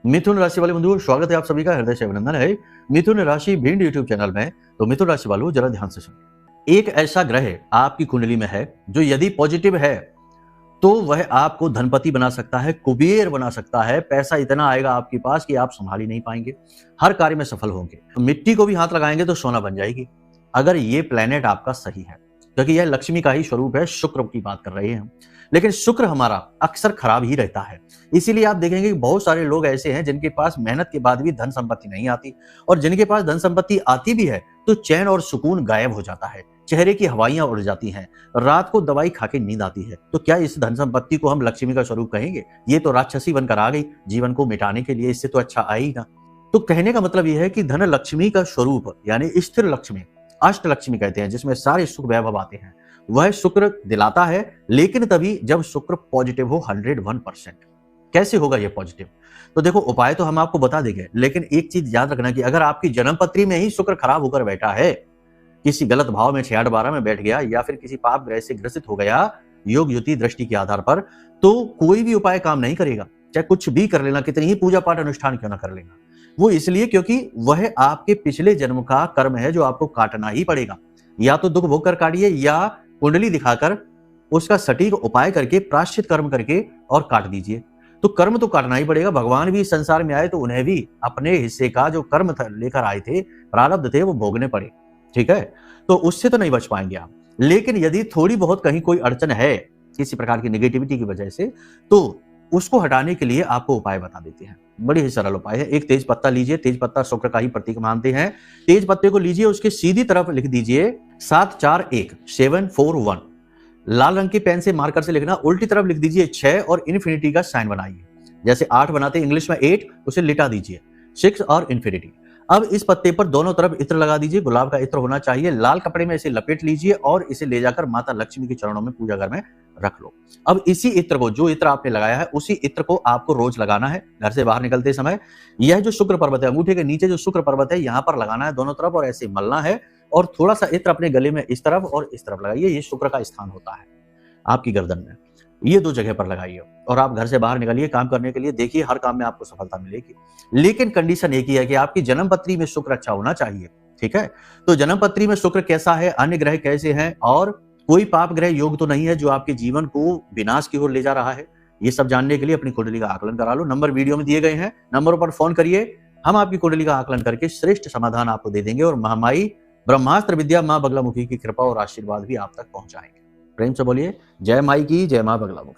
मिथुन राशि वाले बंधुओं, स्वागत है आप सभी का हृदय से अभिनंदन है। मिथुन राशि भिंड यूट्यूब चैनल में। तो मिथुन राशि वालों, जरा ध्यान से सुनिए। एक ऐसा ग्रह आपकी कुंडली में है जो यदि पॉजिटिव है तो वह आपको धनपति बना सकता है, कुबेर बना सकता है। पैसा इतना आएगा आपके पास कि आप संभाल ही नहीं पाएंगे, हर कार्य में सफल होंगे। मिट्टी को भी हाथ लगाएंगे तो सोना बन जाएगी, अगर ये प्लेनेट आपका सही है, क्योंकि यह लक्ष्मी का ही स्वरूप है। शुक्र की बात कर रहे हैं हम, लेकिन शुक्र हमारा अक्सर खराब ही रहता है। इसीलिए आप देखेंगे कि बहुत सारे लोग ऐसे हैं जिनके पास मेहनत के बाद भी धन संपत्ति नहीं आती, और जिनके पास धन संपत्ति आती भी है तो चैन और सुकून गायब हो जाता है, चेहरे की हवाइयां उड़ जाती हैं, रात को दवाई खा के नींद आती है। तो क्या इस धन संपत्ति को हम लक्ष्मी का स्वरूप कहेंगे? ये तो राक्षसी बनकर आ गई जीवन को मिटाने के लिए, इससे तो अच्छा आई ना। तो कहने का मतलब यह है कि धन लक्ष्मी का स्वरूप यानी स्थिर लक्ष्मी, अष्ट लक्ष्मी कहते हैं, जिसमें सारे सुख वैभव आते हैं, वह शुक्र दिलाता है। लेकिन तभी जब शुक्र पॉजिटिव हो 101%। कैसे होगा ये पॉजिटिव? तो देखो, उपाय तो हम आपको बता देंगे, लेकिन एक चीज याद रखना कि अगर आपकी जन्म पत्री में ही शुक्र खराब होकर बैठा है, किसी गलत भाव में 6-8-12 में बैठ गया, या फिर किसी पाप ग्रह से ग्रसित हो गया योग युति दृष्टि के आधार पर, तो कोई भी उपाय काम नहीं करेगा। चाहे कुछ भी कर लेना, कितनी ही पूजा पाठ अनुष्ठान क्यों ना कर लेना, वो इसलिए क्योंकि वह आपके पिछले जन्म का कर्म है जो आपको काटना ही पड़ेगा। या तो दुख भोग कर काटिए, या कुंडली दिखाकर उसका सटीक उपाय करके, प्रायश्चित कर्म करके और काट दीजिए। तो कर्म तो काटना ही पड़ेगा। भगवान भी संसार में आए तो उन्हें भी अपने हिस्से का जो कर्म लेकर आए थे, प्रारब्ध थे, वो भोगने पड़े। ठीक है, तो उससे तो नहीं बच पाएंगे आप। लेकिन यदि थोड़ी बहुत कहीं कोई अड़चन है किसी प्रकार की नेगेटिविटी की वजह से, तो उसको हटाने के लिए आपको उपाय बता देते हैं। बड़ी ही सरल उपाय है। एक तेज पत्ता लीजिए, तेज पत्ता शुक्र का ही प्रतीक मानते हैं। तेज पत्ते को लीजिए, उसके सीधी तरफ लिख दीजिए 741 लाल रंग की पेन से मार्कर से लिखना। उल्टी तरफ लिख दीजिए 6 और इन्फिनिटी का साइन बनाइए। जैसे 8 बनाते हैं इंग्लिश में 8, उसे लिटा दीजिए 6 और इन्फिनिटी। अब इस पत्ते पर दोनों तरफ इत्र लगा दीजिए, गुलाब का इत्र होना चाहिए। लाल कपड़े में इसे लपेट लीजिए और इसे ले जाकर माता लक्ष्मी के चरणों में पूजा घर में रख लो। अब इसी इत्र को, जो इत्र आपने लगाया है, उसी इत्र को आपको रोज लगाना है घर से बाहर निकलते समय। यह जो शुक्र पर्वत है, अंगूठे के नीचे जो शुक्र पर्वत है, यहाँ पर लगाना है दोनों तरफ, और ऐसे मलना है। और थोड़ा सा इत्र अपने गले में इस तरफ और इस तरफ लगाइए। ये शुक्र का स्थान होता है आपकी गर्दन में, ये 2 जगह पर लगाइए। और आप घर से बाहर निकलिए काम करने के लिए, देखिए हर काम में आपको सफलता मिलेगी। लेकिन कंडीशन एक ही है कि आपकी जन्म पत्री में शुक्र अच्छा होना चाहिए। ठीक है, तो जन्म पत्री में शुक्र कैसा है, अन्य ग्रह कैसे हैं, और कोई पाप ग्रह योग तो नहीं है जो आपके जीवन को विनाश की ओर ले जा रहा है। ये सब जानने के लिए अपनी कुंडली का आकलन करा लो। नंबर वीडियो में दिए गए हैं, नंबरों पर फोन करिए। हम आपकी कुंडली का आकलन करके श्रेष्ठ समाधान आपको दे देंगे, और महामाई ब्रह्मास्त्र विद्या मां बगलामुखी की कृपा और आशीर्वाद भी आप तक पहुंचाएंगे। प्रेम से बोलिए जय माई की, जय मां बगलामुखी।